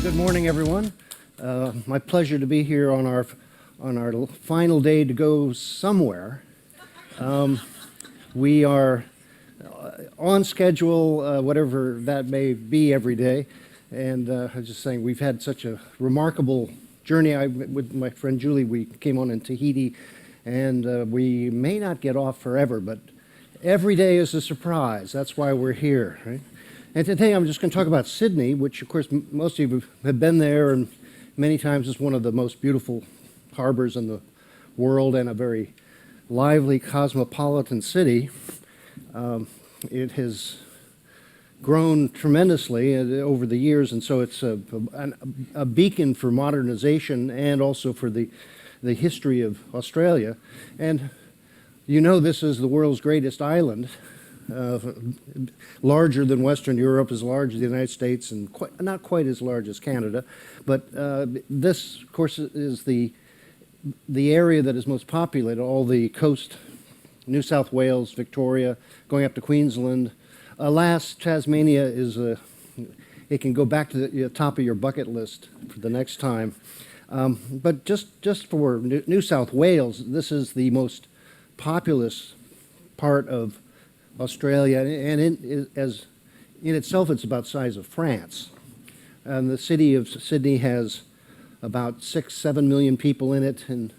Good morning, everyone. My pleasure to be here on our final day to go somewhere. We are on schedule, whatever that may be every day. And I was just saying, we've had such a remarkable journey. With my friend Julie, we came on in Tahiti, and we may not get off forever, but every day is a surprise. That's why we're here, right? And today I'm just going to talk about Sydney, which of course most of you have been there, and many times is one of the most beautiful harbors in the world and a very lively cosmopolitan city. It has grown tremendously over the years, and so it's a beacon for modernization and also for the history of Australia. And you know, this is the world's greatest island. Larger than Western Europe, as large as the United States, and not quite as large as Canada. But this, of course, is the area that is most populated, all the coast, New South Wales, Victoria, going up to Queensland. Alas, Tasmania is it can go back to the top of your bucket list for the next time. But just for New South Wales, this is the most populous part of Australia, and in itself it's about the size of France. And the city of Sydney has about 6-7 million people in it, and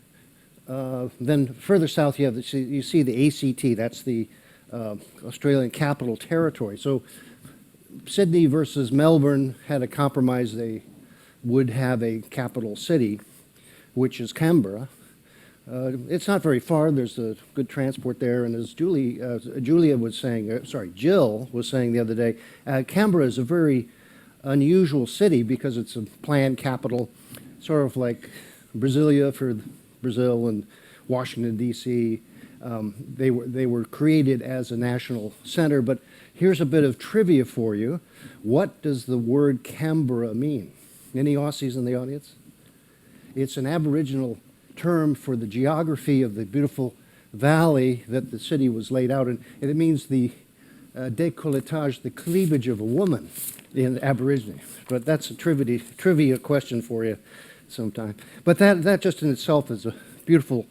then further south you see the ACT, that's the Australian Capital Territory. So Sydney versus Melbourne had a compromise. They would have a capital city, which is Canberra. It's not very far. There's a good transport there, and as Jill was saying the other day, Canberra is a very unusual city because it's a planned capital, sort of like Brasilia for Brazil and Washington, D.C. They were created as a national center, but here's a bit of trivia for you. What does the word Canberra mean? Any Aussies in the audience? It's an Aboriginal term for the geography of the beautiful valley that the city was laid out in, and it means the décolletage, the cleavage of a woman in Aborigine. But that's a trivia question for you sometime. But that just in itself is a beautiful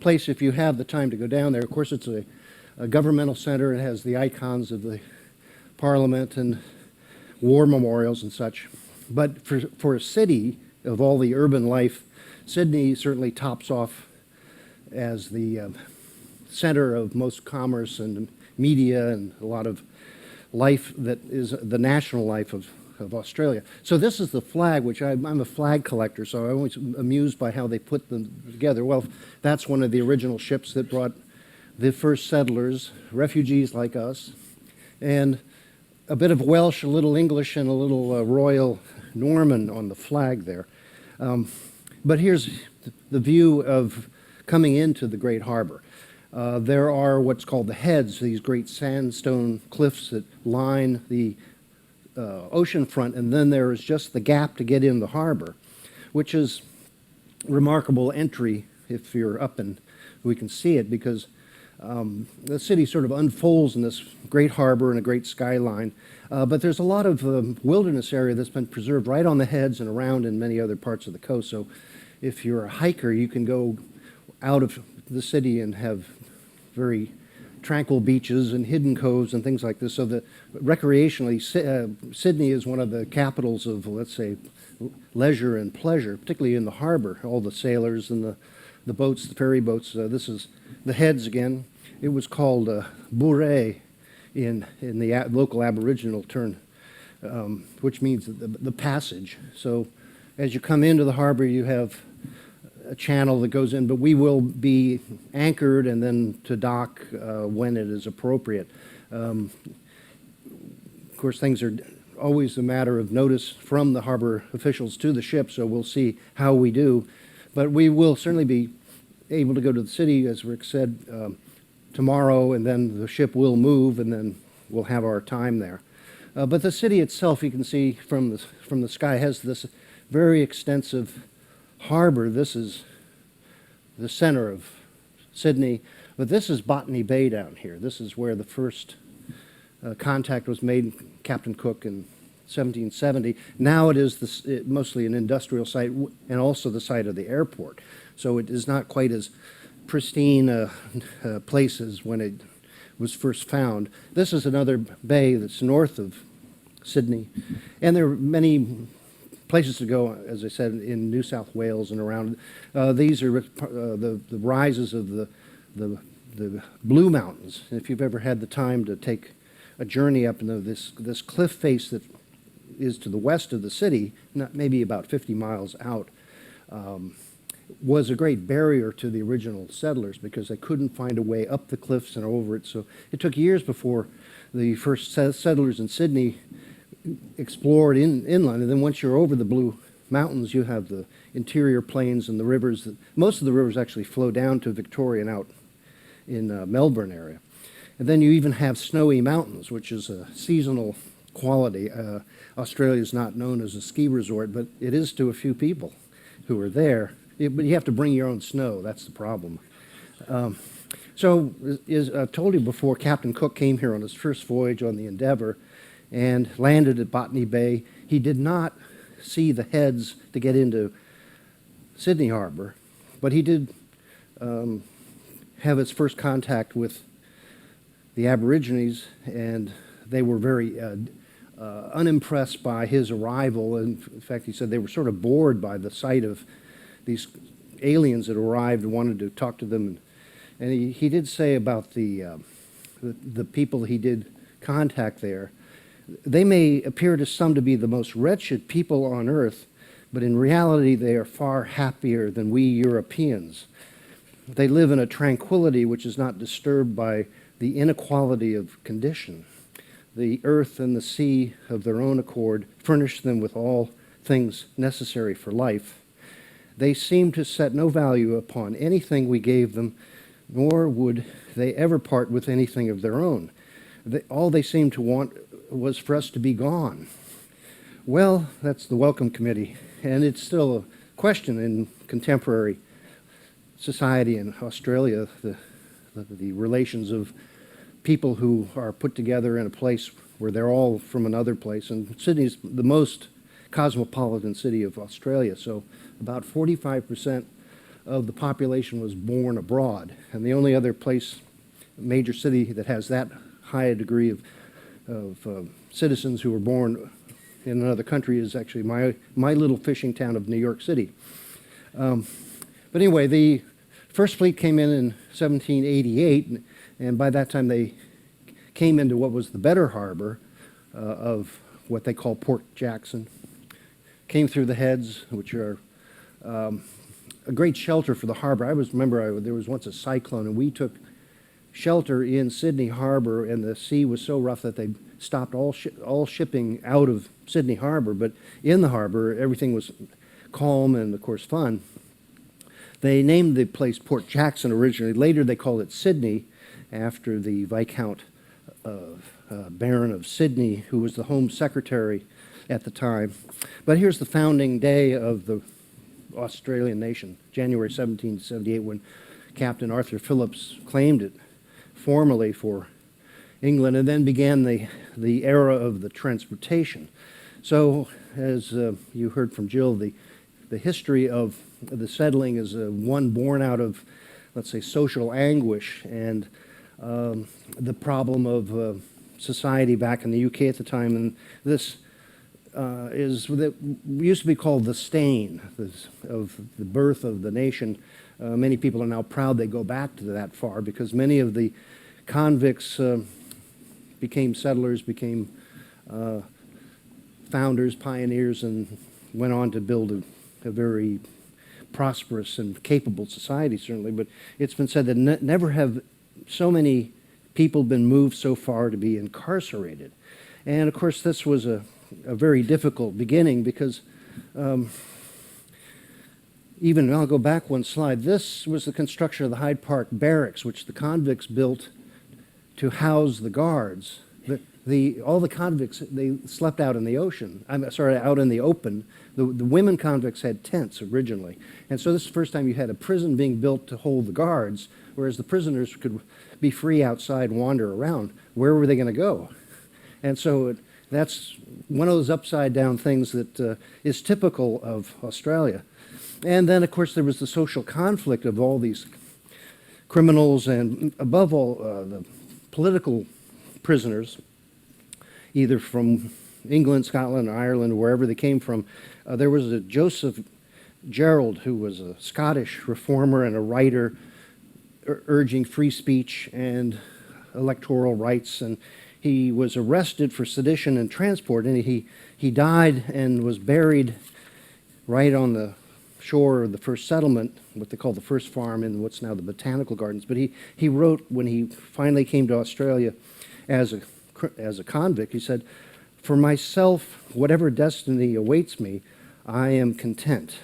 place if you have the time to go down there. Of course, it's a governmental center. It has the icons of the Parliament and war memorials and such. But for a city of all the urban life, Sydney certainly tops off as the center of most commerce and media and a lot of life that is the national life of Australia. So this is the flag, which I'm a flag collector, so I'm always amused by how they put them together. Well, that's one of the original ships that brought the first settlers, refugees like us, and a bit of Welsh, a little English, and a little Royal Norman on the flag there. But here's the view of coming into the Great Harbor. There are what's called the heads, these great sandstone cliffs that line the ocean front, and then there is just the gap to get in the harbor, which is remarkable entry if you're up and we can see it, because the city sort of unfolds in this great harbor and a great skyline. But there's a lot of wilderness area that's been preserved right on the heads and around in many other parts of the coast. So if you're a hiker, you can go out of the city and have very tranquil beaches and hidden coves and things like this. So that recreationally, Sydney is one of the capitals of, let's say, leisure and pleasure, particularly in the harbor. All the sailors and the boats, the ferry boats. This is the heads again. It was called Bouré in the local Aboriginal term, which means the passage. So as you come into the harbor, you have a channel that goes in, but we will be anchored and then to dock when it is appropriate. Of course, things are always a matter of notice from the harbor officials to the ship, so we'll see how we do. But we will certainly be able to go to the city, as Rick said, tomorrow, and then the ship will move, and then we'll have our time there. But the city itself, you can see from the sky, has this very extensive harbor. This is the center of Sydney, but this is Botany Bay down here. This is where the first contact was made, Captain Cook and 1770. Now it is mostly an industrial site and also the site of the airport. So it is not quite as pristine place as when it was first found. This is another bay that's north of Sydney, and there are many places to go, as I said, in New South Wales and around. These are the rises of the Blue Mountains. And if you've ever had the time to take a journey up into this cliff face that is to the west of the city, maybe about 50 miles out, was a great barrier to the original settlers because they couldn't find a way up the cliffs and over it. So it took years before the first settlers in Sydney explored inland. And then once you're over the Blue Mountains, you have the interior plains and the rivers. Most of the rivers actually flow down to Victoria and out in Melbourne area. And then you even have snowy mountains, which is a seasonal quality. Australia is not known as a ski resort, but it is to a few people who are there. But you have to bring your own snow. That's the problem. So, as I told you before, Captain Cook came here on his first voyage on the Endeavour and landed at Botany Bay. He did not see the heads to get into Sydney Harbor, but he did have his first contact with the Aborigines, and they were very unimpressed by his arrival. In fact, he said they were sort of bored by the sight of these aliens that arrived and wanted to talk to them. And he did say about the people he did contact there, they may appear to some to be the most wretched people on earth, but in reality they are far happier than we Europeans. They live in a tranquility which is not disturbed by the inequality of condition. The earth and the sea of their own accord furnish them with all things necessary for life. They seem to set no value upon anything we gave them, nor would they ever part with anything of their own. All they seemed to want was for us to be gone. Well, that's the Welcome Committee, and it's still a question in contemporary society in Australia, the relations of people who are put together in a place where they're all from another place. And Sydney's the most cosmopolitan city of Australia, so about 45% of the population was born abroad. And the only other major city that has that high a degree of citizens who were born in another country is actually my little fishing town of New York City. But anyway, the first fleet came in 1788, and by that time they came into what was the better harbor of what they call Port Jackson. Came through the heads, which are a great shelter for the harbor. There was once a cyclone, and we took shelter in Sydney Harbor, and the sea was so rough that they stopped all shipping out of Sydney Harbor. But in the harbor, everything was calm and, of course, fun. They named the place Port Jackson originally. Later, they called it Sydney, after the Viscount Baron of Sydney, who was the Home Secretary at the time. But here's the founding day of the Australian nation, January 1778, when Captain Arthur Phillips claimed it formally for England, and then began the era of the transportation. So, as you heard from Jill, the history of the settling is one born out of, let's say, social anguish and the problem of society back in the UK at the time. And this used to be called the stain of the birth of the nation. Many people are now proud they go back to that far, because many of the convicts became settlers, became founders, pioneers, and went on to build a very prosperous and capable society, certainly. But it's been said that never have so many people been moved so far to be incarcerated. And of course, this was a very difficult beginning, because I'll go back one slide. This was the construction of the Hyde Park Barracks, which the convicts built to house the guards. All the convicts, they slept out in the ocean. Out in the open. The women convicts had tents originally. And so this is the first time you had a prison being built to hold the guards, whereas the prisoners could be free outside and wander around. Where were they going to go? And so That's one of those upside down things that is typical of Australia. And then, of course, there was the social conflict of all these criminals and, above all, the political prisoners, either from England, Scotland, or Ireland, or wherever they came from. There was a Joseph Gerald, who was a Scottish reformer and a writer urging free speech and electoral rights, and he was arrested for sedition and transport, and he died and was buried right on the shore of the first settlement, what they call the first farm in what's now the Botanical Gardens. But he wrote, when he finally came to Australia as a convict, he said, "For myself, whatever destiny awaits me, I am content.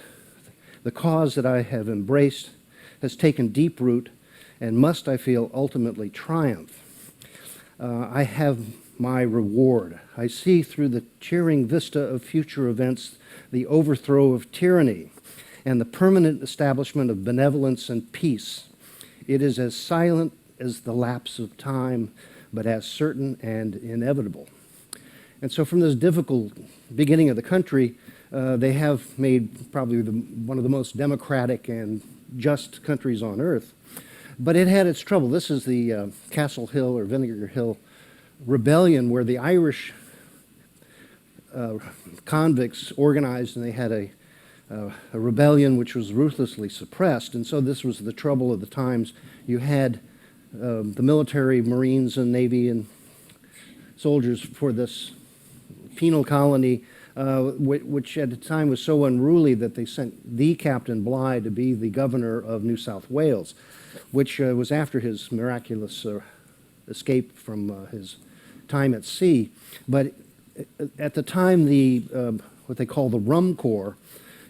The cause that I have embraced has taken deep root, and must, I feel, ultimately triumph. I have my reward. I see through the cheering vista of future events the overthrow of tyranny and the permanent establishment of benevolence and peace. It is as silent as the lapse of time, but as certain and inevitable." And so from this difficult beginning of the country, they have made probably one of the most democratic and just countries on earth. But it had its trouble. This is the Castle Hill or Vinegar Hill rebellion, where the Irish convicts organized, and they had a rebellion which was ruthlessly suppressed. And so this was the trouble of the times. You had the military, Marines and Navy and soldiers for this penal colony, which at the time was so unruly that they sent the Captain Bligh to be the governor of New South Wales, which was after his miraculous escape from his time at sea. But at the time, what they call the Rum Corps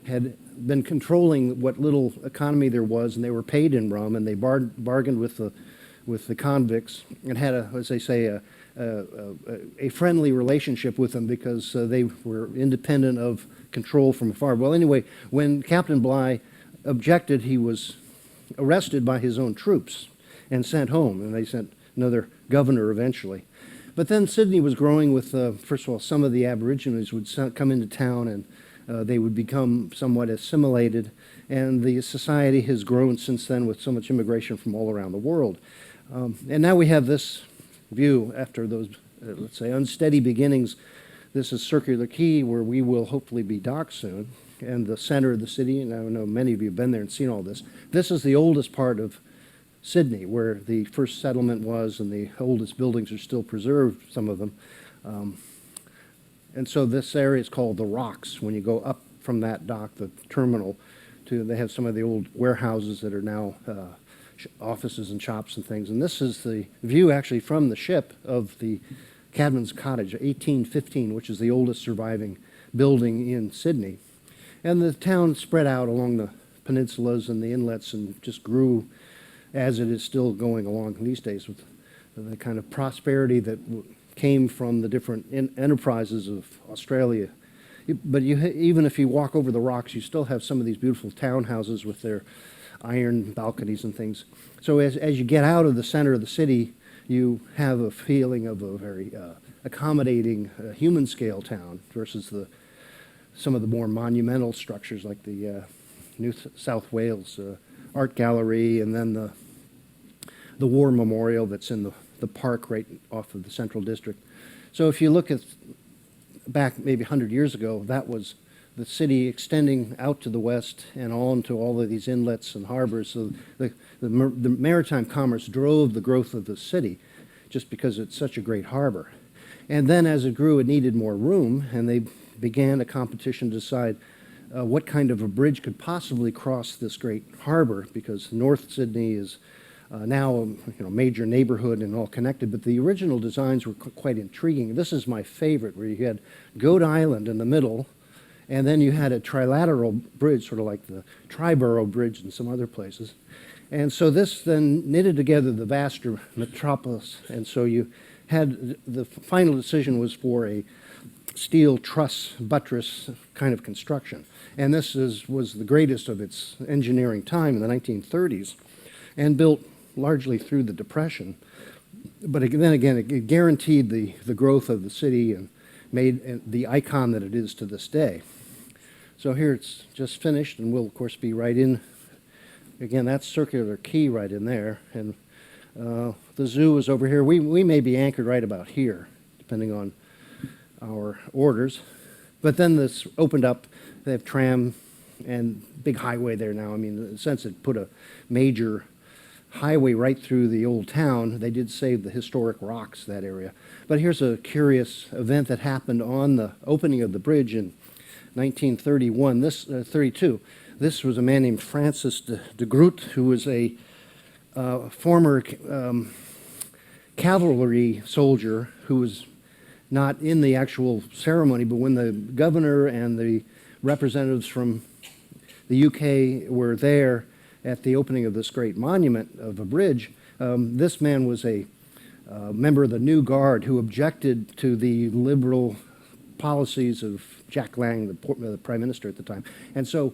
had been controlling what little economy there was, and they were paid in rum, and they bargained with the convicts and had, as they say, a friendly relationship with them, because they were independent of control from afar. Well, anyway, when Captain Bligh objected, he was arrested by his own troops and sent home, and they sent another governor eventually. But then Sydney was growing with, first of all, some of the Aborigines would come into town, and they would become somewhat assimilated, and the society has grown since then with so much immigration from all around the world. And now we have this view after those, let's say, unsteady beginnings. This is Circular Quay, where we will hopefully be docked soon, and the center of the city, and I know many of you have been there and seen all this. This is the oldest part of Sydney, where the first settlement was, and the oldest buildings are still preserved, some of them. And so this area is called the Rocks. When you go up from that dock, the terminal, they have some of the old warehouses that are now offices and shops and things. And this is the view actually from the ship of the Cadman's Cottage, 1815, which is the oldest surviving building in Sydney. And the town spread out along the peninsulas and the inlets and just grew, as it is still going along these days, with the kind of prosperity that came from the different enterprises of Australia. But even if you walk over the rocks, you still have some of these beautiful townhouses with their iron balconies and things. So as you get out of the center of the city, you have a feeling of a very accommodating human scale town versus some of the more monumental structures like the New South Wales Art Gallery, and then the War Memorial that's in the park right off of the Central District. So if you look at back maybe 100 years ago, that was the city extending out to the west and on to all of these inlets and harbors. So the maritime commerce drove the growth of the city just because it's such a great harbor. And then as it grew, it needed more room, and they began a competition to decide what kind of a bridge could possibly cross this great harbor, because North Sydney is now a major neighborhood and all connected, but the original designs were quite intriguing. This is my favorite, where you had Goat Island in the middle, and then you had a trilateral bridge, sort of like the Triborough Bridge in some other places. And so this then knitted together the vaster metropolis, and so you had, the final decision was for a steel truss buttress kind of construction. And this was the greatest of its engineering time in the 1930s, and built largely through the Depression. But then again, it guaranteed the growth of the city, and made the icon that it is to this day. So here it's just finished, and we'll of course be right in. Again, that's Circular Quay right in there, and the zoo is over here. We may be anchored right about here, depending on our orders. But then this opened up. They have tram and big highway there now. I mean, in a sense, it put a major highway right through the old town. They did save the historic rocks, that area. But here's a curious event that happened on the opening of the bridge in 1931, 32. This was a man named Francis de Groot, who was a former cavalry soldier who was not in the actual ceremony, but when the governor and the representatives from the UK were there at the opening of this great monument of a bridge, this man was a member of the New Guard who objected to the liberal policies of Jack Lang, the prime minister at the time. And so,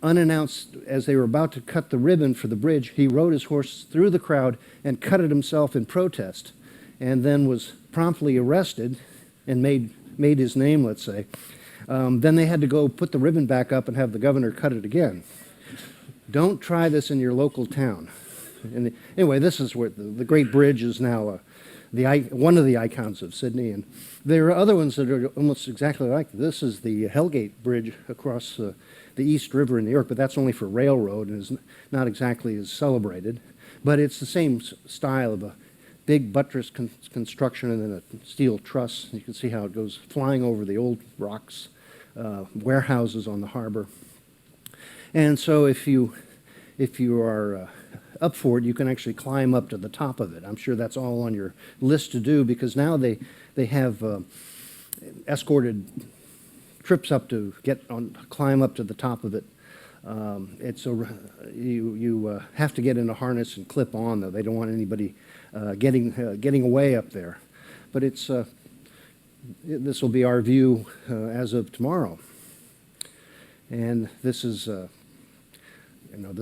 unannounced, as they were about to cut the ribbon for the bridge, he rode his horse through the crowd and cut it himself in protest, and then was promptly arrested and made his name, let's say. Then they had to go put the ribbon back up and have the governor cut it again. Don't try this in your local town. And anyway, this is where the Great Bridge is now one of the icons of Sydney. And there are other ones that are almost exactly like this. Is the Hellgate Bridge across the East River in New York, but that's only for railroad and is not exactly as celebrated. But it's the same style of a big buttress construction and then a steel truss. You can see how it goes flying over the old rocks, warehouses on the harbor. And so if you are up for it, you can actually climb up to the top of it. I'm sure that's all on your list to do, because now they have escorted trips up to climb up to the top of it. You have to get in a harness and clip on, though. They don't want anybody getting away up there. But this will be our view as of tomorrow. And this is the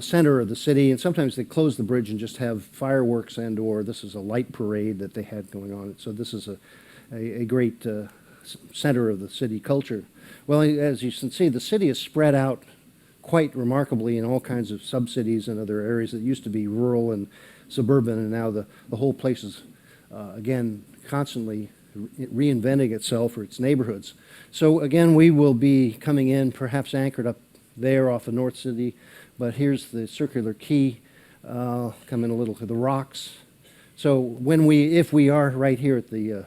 center of the city, and sometimes they close the bridge and just have fireworks and/or this is a light parade that they had going on. So this is a great center of the city culture. Well, as you can see, the city is spread out quite remarkably in all kinds of sub-cities and other areas that used to be rural and suburban, and now the whole place is, again, constantly reinventing itself or its neighborhoods. So again, we will be coming in, perhaps anchored up there off of North City, but here's the Circular Quay, coming a little to the rocks. So if we are right here at the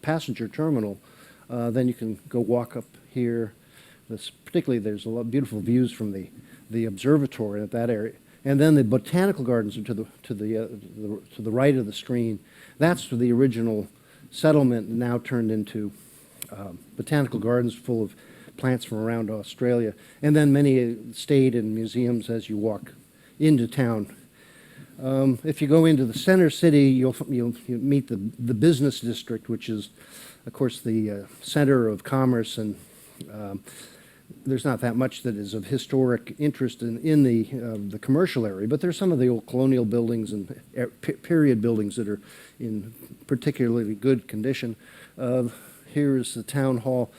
passenger terminal, then you can go walk up here. Particularly, there's a lot of beautiful views from the observatory at that area, and then the botanical gardens are to the right of the screen. That's the original settlement, now turned into botanical gardens full of plants from around Australia, and then many stayed in museums as you walk into town. If you go into the center city, you'll meet the business district, which is, of course, the center of commerce, and there's not that much that is of historic interest in the commercial area, but there's some of the old colonial buildings and period buildings that are in particularly good condition. Here is the town hall,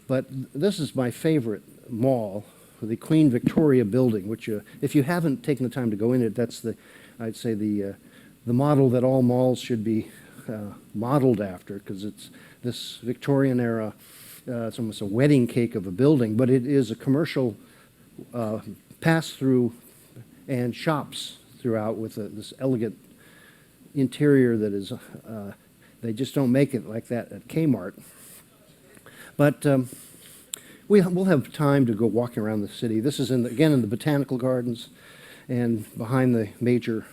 but this is my favorite mall, the Queen Victoria building, which if you haven't taken the time to go in it, that's I'd say the model that all malls should be modeled after, because it's this Victorian era. It's almost a wedding cake of a building, but it is a commercial pass-through and shops throughout with this elegant interior that is, they just don't make it like that at Kmart. But we'll have time to go walking around the city. This is again in the botanical gardens and behind the major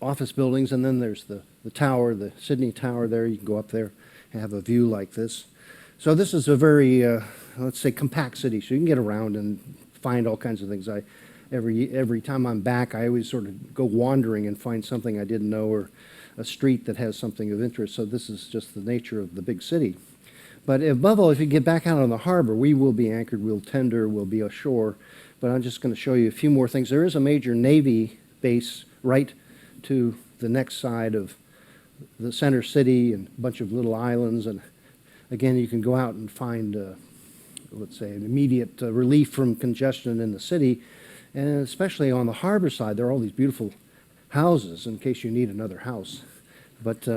office buildings, and then there's the tower, the Sydney Tower there. You can go up there and have a view like this. So this is a very, let's say, compact city, so you can get around and find all kinds of things. Every time I'm back, I always sort of go wandering and find something I didn't know, or a street that has something of interest. So this is just the nature of the big city. But above all, if you get back out on the harbor, we will be anchored, we'll tender, we'll be ashore. But I'm just going to show you a few more things. There is a major Navy base right to the next side of the center city, and a bunch of little islands, and again, you can go out and find, let's say, an immediate relief from congestion in the city. And especially on the harbor side, there are all these beautiful houses in case you need another house. But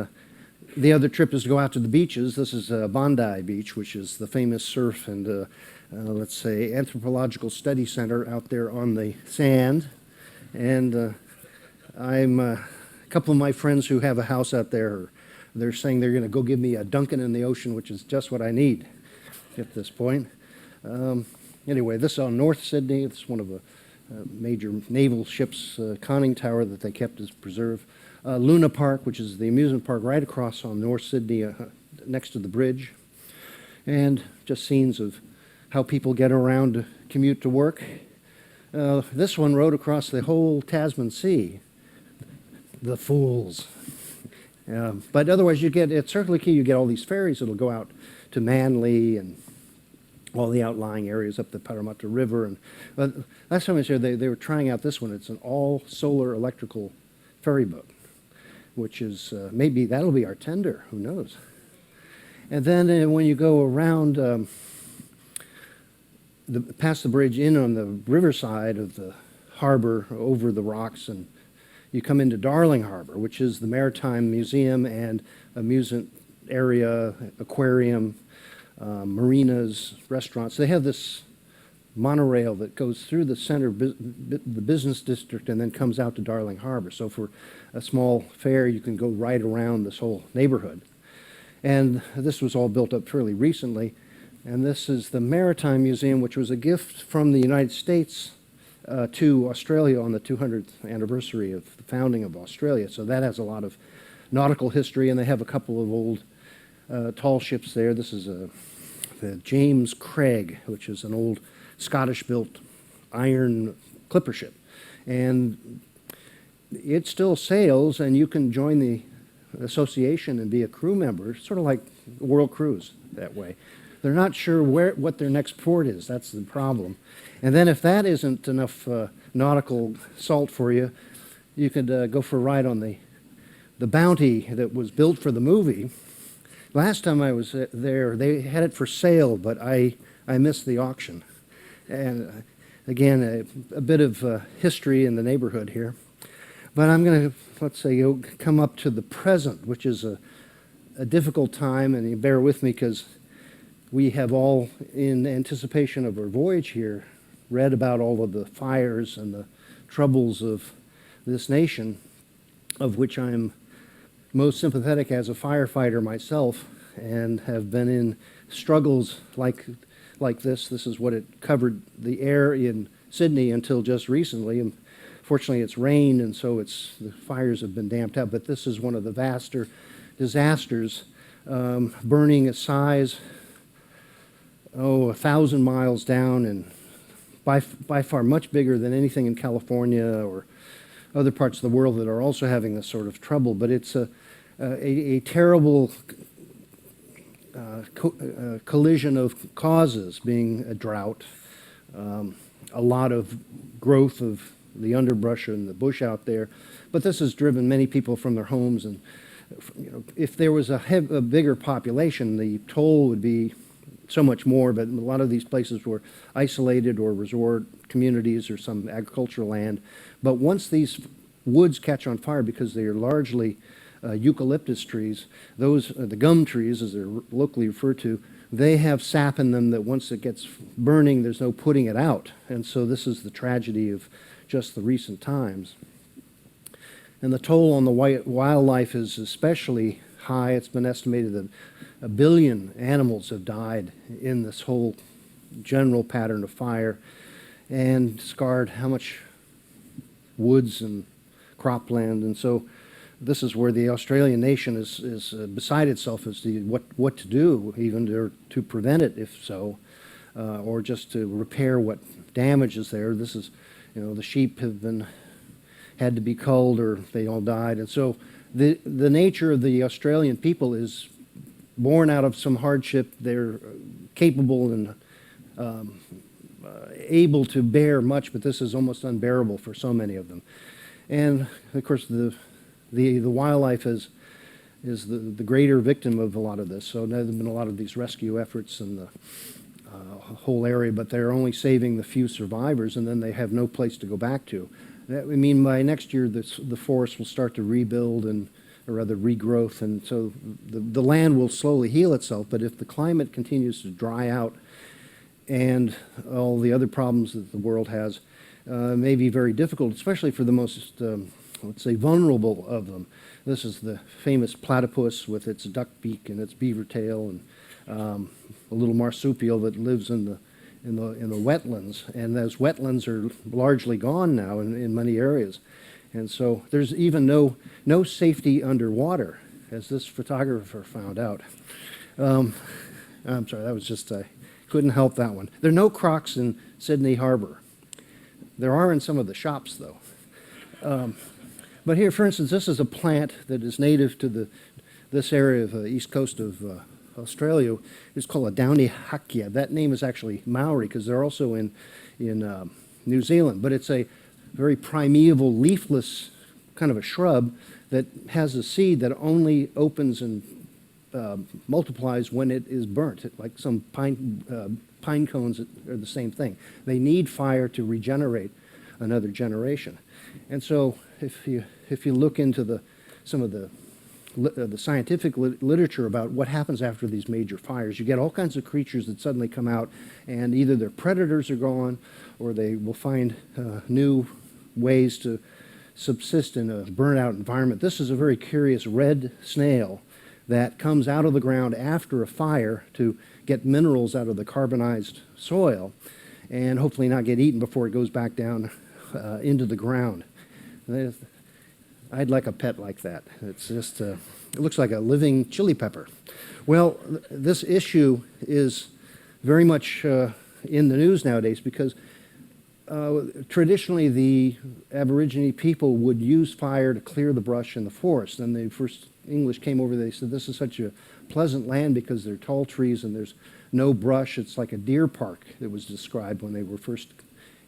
the other trip is to go out to the beaches. This is Bondi Beach, which is the famous surf and, let's say, anthropological study center out there on the sand. And a couple of my friends who have a house out there, they're saying they're going to go give me a Dunkin' in the ocean, which is just what I need at this point. Anyway, this is on North Sydney. It's one of the major naval ships' conning tower that they kept as preserve. Luna Park, which is the amusement park right across on North Sydney, next to the bridge. And just scenes of how people get around to commute to work. This one rode across the whole Tasman Sea. The fools. But otherwise, at Circular Quay, you get all these ferries that'll go out to Manly and all the outlying areas up the Parramatta River. And last time I was here, they were trying out this one. It's an all-solar electrical ferry boat, which is maybe that'll be our tender. Who knows? And then when you go around past the bridge in on the riverside of the harbor over the rocks, and you come into Darling Harbor, which is the Maritime Museum and amusement area, aquarium, marinas, restaurants. They have this monorail that goes through the center, the business district, and then comes out to Darling Harbor. So for a small fare, you can go right around this whole neighborhood. And this was all built up fairly recently. And this is the Maritime Museum, which was a gift from the United States to Australia on the 200th anniversary of the founding of Australia. So that has a lot of nautical history, and they have a couple of old tall ships there. This is the James Craig, which is an old Scottish-built iron clipper ship. And it still sails, and you can join the association and be a crew member, sort of like World Cruise that way. They're not sure what their next port is. That's the problem. And then if that isn't enough nautical salt for you, you could go for a ride on the Bounty that was built for the movie. Last time I was there, they had it for sale, but I missed the auction. And again, a bit of history in the neighborhood here. But I'm going to, let's say, come up to the present, which is a difficult time, and you bear with me because we have all, in anticipation of our voyage here, read about all of the fires and the troubles of this nation, of which I'm most sympathetic as a firefighter myself, and have been in struggles like this. This is what it covered the air in Sydney until just recently. And fortunately, it's rained, and so the fires have been damped out. But this is one of the vaster disasters, burning a size 1,000 miles down, and by far much bigger than anything in California or other parts of the world that are also having this sort of trouble. But it's a terrible collision of causes, being a drought, a lot of growth of the underbrush and the bush out there. But this has driven many people from their homes, and if there was a bigger population, the toll would be so much more, but a lot of these places were isolated or resort communities or some agricultural land. But once these woods catch on fire, because they are largely eucalyptus trees, those the gum trees, as they're locally referred to, they have sap in them that once it gets burning, there's no putting it out. And so this is the tragedy of just the recent times. And the toll on the wildlife is especially high. It's been estimated that 1 billion animals have died in this whole general pattern of fire, and scarred how much woods and cropland. And so this is where the Australian nation is beside itself as to what to do, even to prevent it, if so, or just to repair what damage is there. This is, the sheep had to be culled, or they all died. And so the nature of the Australian people is born out of some hardship. They're capable and able to bear much, but this is almost unbearable for so many of them. And of course, the wildlife has the greater victim of a lot of this. So there have been a lot of these rescue efforts in the whole area, but they're only saving the few survivors, and then they have no place to go back to. I mean, by next year, the forest will start to rebuild or rather regrowth, and so the land will slowly heal itself. But if the climate continues to dry out and all the other problems that the world has, may be very difficult, especially for the most, let's say, vulnerable of them. This is the famous platypus with its duck beak and its beaver tail, and a little marsupial that lives in the wetlands, and those wetlands are largely gone now in many areas, and so there's even no safety underwater, as this photographer found out. I'm sorry, that was just couldn't help that one. There are no crocs in Sydney Harbor. There are in some of the shops, though. But here, for instance, this is a plant that is native to this area of the east coast of Australia. It's called a downy hakea. That name is actually Maori because they're also in New Zealand. But it's a very primeval, leafless kind of a shrub that has a seed that only opens and multiplies when it is burnt, like some pine cones are the same thing. They need fire to regenerate another generation. And so if you look into some of the scientific literature about what happens after these major fires, you get all kinds of creatures that suddenly come out, and either their predators are gone or they will find new ways to subsist in a burnt-out environment. This is a very curious red snail that comes out of the ground after a fire to get minerals out of the carbonized soil and hopefully not get eaten before it goes back down into the ground. I'd like a pet like that. It's just, it looks like a living chili pepper. Well, this issue is very much in the news nowadays because traditionally the Aborigine people would use fire to clear the brush in the forest. And the first English came over, they said this is such a pleasant land because there are tall trees and there's no brush. It's like a deer park, it was described when they were first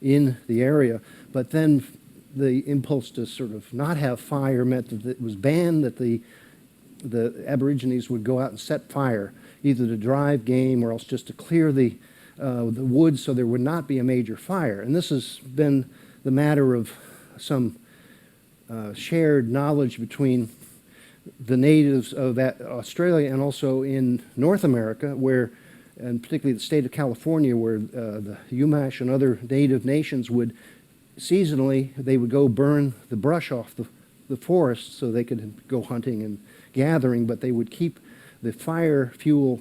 in the area. But then the impulse to sort of not have fire meant that it was banned that the Aborigines would go out and set fire, either to drive game or else just to clear the woods so there would not be a major fire. And this has been the matter of some shared knowledge between the natives of Australia and also in North America, where, and particularly the state of California, where the Chumash and other native nations would seasonally, they would go burn the brush off the forest so they could go hunting and gathering, but they would keep the fire fuel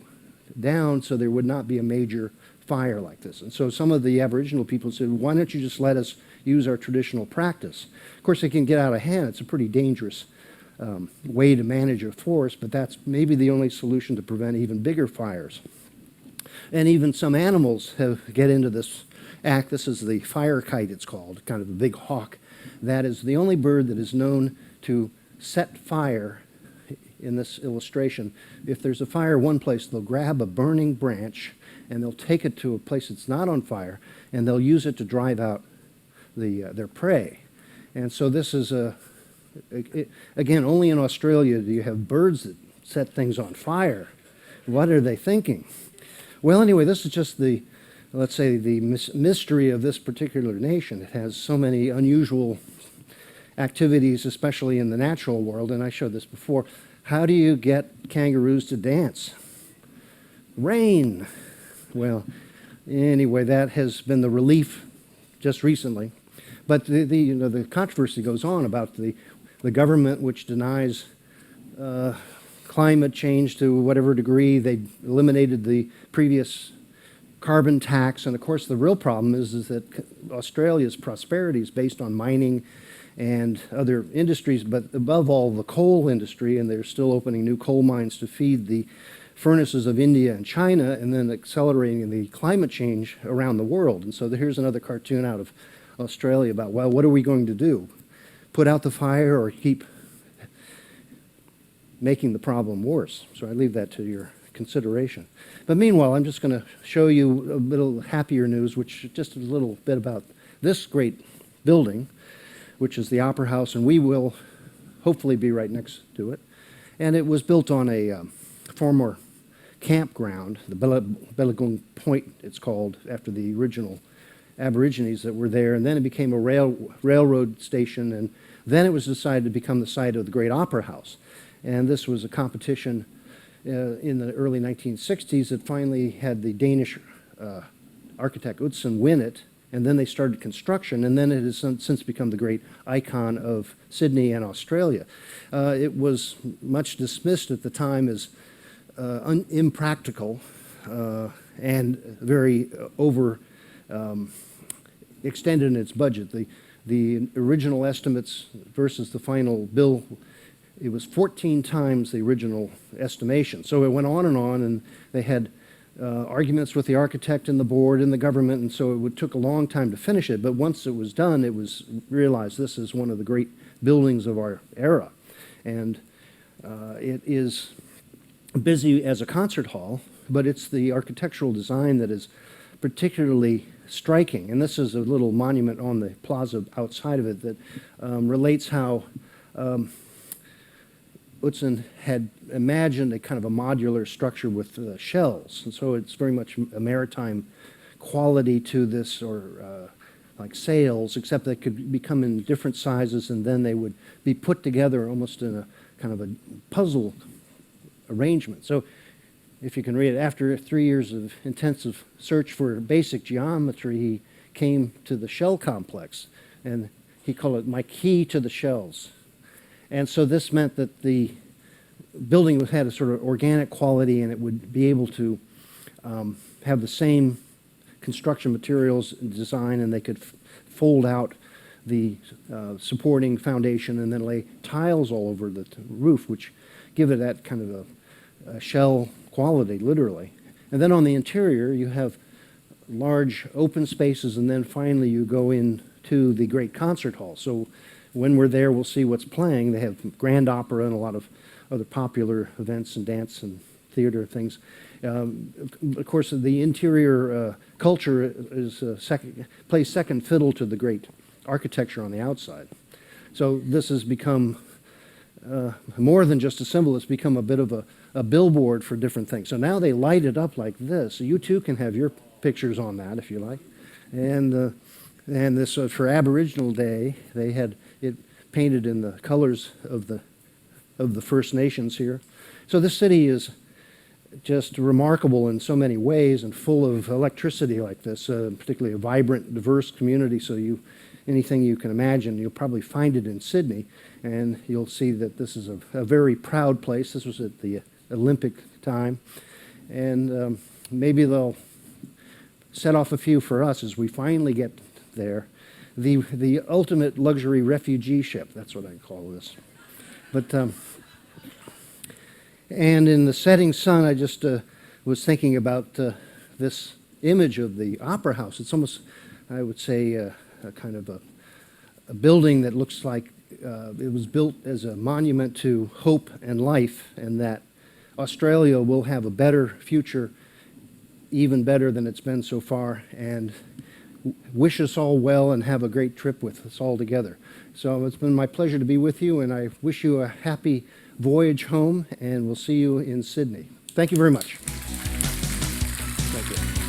down so there would not be a major fire like this. And so some of the Aboriginal people said, why don't you just let us use our traditional practice? Of course, it can get out of hand. It's a pretty dangerous way to manage a forest, but that's maybe the only solution to prevent even bigger fires. And even some animals get into this act. This is the fire kite, it's called, kind of a big hawk. That is the only bird that is known to set fire in this illustration. If there's a fire one place, they'll grab a burning branch and they'll take it to a place that's not on fire, and they'll use it to drive out their prey. And so this is again, only in Australia do you have birds that set things on fire. What are they thinking? Well, anyway, this is just let's say, the mystery of this particular nation. It has so many unusual activities, especially in the natural world, and I showed this before. How do you get kangaroos to dance? Rain. Well, anyway, that has been the relief just recently. But the controversy goes on about the government, which denies climate change to whatever degree. They eliminated the previous carbon tax, and of course the real problem is that Australia's prosperity is based on mining and other industries, but above all the coal industry, and they're still opening new coal mines to feed the furnaces of India and China, and then accelerating the climate change around the world. And so here's another cartoon out of Australia about, well, what are we going to do? Put out the fire or keep making the problem worse? So I leave that to your consideration. But meanwhile, I'm just going to show you a little happier news, which just a little bit about this great building, which is the Opera House, and we will hopefully be right next to it. And it was built on a former campground, the Bellagong Point, it's called, after the original Aborigines that were there. And then it became a railroad station, and then it was decided to become the site of the Great Opera House. And this was a competition in the early 1960s that finally had the Danish architect Utzon win it, and then they started construction, and then it has since become the great icon of Sydney and Australia. It was much dismissed at the time as impractical and very extended in its budget. The original estimates versus the final bill, it was 14 times the original estimation. So it went on, and they had arguments with the architect and the board and the government, and so it took a long time to finish it. But once it was done, it was realized this is one of the great buildings of our era. And it is busy as a concert hall, but it's the architectural design that is particularly striking. And this is a little monument on the plaza outside of it that relates how Utzon had imagined a kind of a modular structure with shells. And so it's very much a maritime quality to this, or like sails, except they could become in different sizes, and then they would be put together almost in a kind of a puzzle arrangement. So if you can read it, after 3 years of intensive search for basic geometry, he came to the shell complex, and he called it my key to the shells. And so this meant that the building had a sort of organic quality, and it would be able to have the same construction materials and design, and they could fold out the supporting foundation and then lay tiles all over the roof, which give it that kind of a shell quality, literally. And then on the interior, you have large open spaces, and then finally you go into the great concert hall. So when we're there, we'll see what's playing. They have grand opera and a lot of other popular events and dance and theater things. Of course, the interior culture is plays second fiddle to the great architecture on the outside. So this has become more than just a symbol. It's become a bit of a billboard for different things. So now they light it up like this. So you too can have your pictures on that if you like. And this for Aboriginal Day, they had it painted in the colors of the First Nations here. So this city is just remarkable in so many ways and full of electricity like this, particularly a vibrant, diverse community. So anything you can imagine, you'll probably find it in Sydney, and you'll see that this is a very proud place. This was at the Olympic time, and maybe they'll set off a few for us as we finally get there. The ultimate luxury refugee ship, that's what I call this. But and in the setting sun, I just was thinking about this image of the Opera House. It's almost, I would say, a kind of a building that looks like it was built as a monument to hope and life, and that Australia will have a better future, even better than it's been so far, and wish us all well and have a great trip with us all together. So it's been my pleasure to be with you, and I wish you a happy voyage home, and we'll see you in Sydney. Thank you very much. Thank you.